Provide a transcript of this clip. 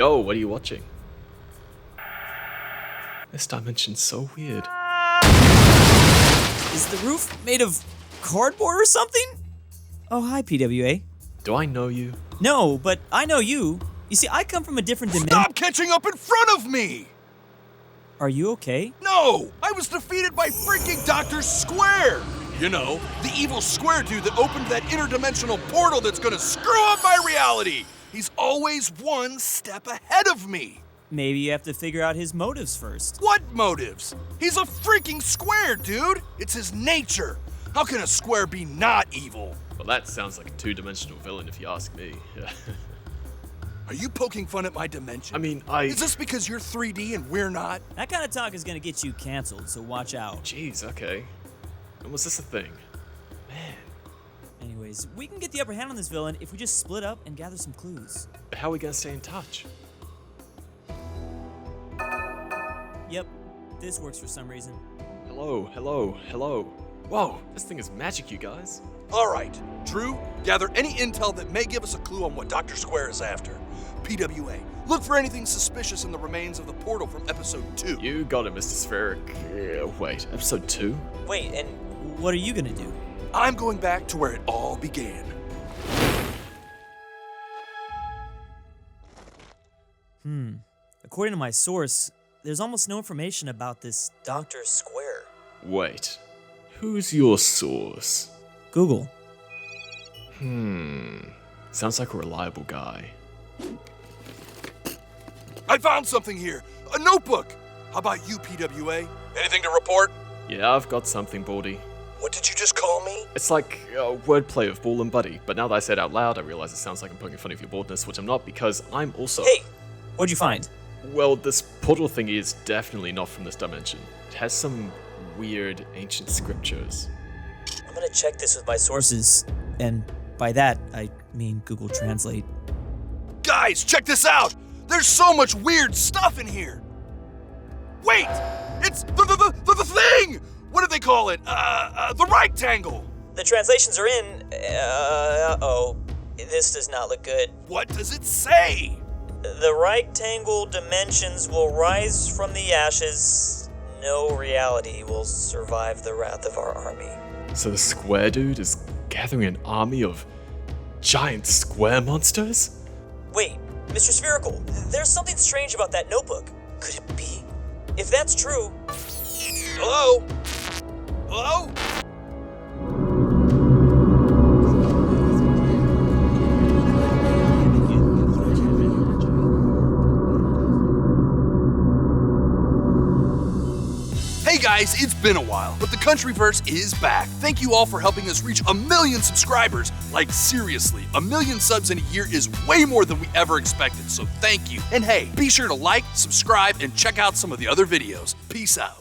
Yo, what are you watching? This dimension's so weird. Is the roof made of cardboard or something? Oh, hi, PWA. Do I know you? No, but I know you. You see, I come from a different dimension. Stop catching up in front of me! Are you okay? No! I was defeated by freaking Dr. Square! You know, the evil square dude that opened that interdimensional portal that's gonna screw up my reality! He's always one step ahead of me! Maybe you have to figure out his motives first. What motives? He's a freaking square, dude! It's his nature! How can a square be not evil? Well, that sounds like a two-dimensional villain if you ask me. Are you poking fun at my dimension? I mean, Is this because you're 3D and we're not? That kind of talk is gonna get you canceled, so watch out. Jeez, okay. When was this a thing? Man. Anyways, we can get the upper hand on this villain if we just split up and gather some clues. But how are we gonna stay in touch? Yep, this works for some reason. Hello, hello, hello. Whoa, this thing is magic, you guys. All right, Drew, gather any intel that may give us a clue on what Dr. Square is after. PWA, look for anything suspicious in the remains of the portal from episode 2. You got it, MrSpherical. Wait, episode 2? Wait, and what are you gonna do? I'm going back to where it all began. According to my source, there's almost no information about this Dr. Square. Wait, who's your source? Google. Sounds like a reliable guy. I found something here, a notebook. How about you, PWA? Anything to report? Yeah, I've got something, Baldy. What did you just call me? It's like a wordplay of ball and buddy, but now that I say it out loud, I realize it sounds like I'm poking fun of your baldness, which I'm not because I'm also... Hey, what'd you find? Well, this portal thingy is definitely not from this dimension. It has some weird ancient scriptures. I'm gonna check this with my sources, and by that, I mean Google Translate. Guys, check this out! There's so much weird stuff in here! Wait! It's the thing! What do they call it? The rectangle! The translations are in. Uh-oh. This does not look good. What does it say? The rectangle dimensions will rise from the ashes. No reality will survive the wrath of our army. So the square dude is gathering an army of giant square monsters? Wait, MrSpherical, there's something strange about that notebook. Could it be? If that's true... Hello? Hello? Hey guys, it's been a while, but the Countryverse is back. Thank you all for helping us reach 1 million subscribers. Like seriously, 1 million subs in a year is way more than we ever expected, so thank you. And hey, be sure to like, subscribe, and check out some of the other videos. Peace out.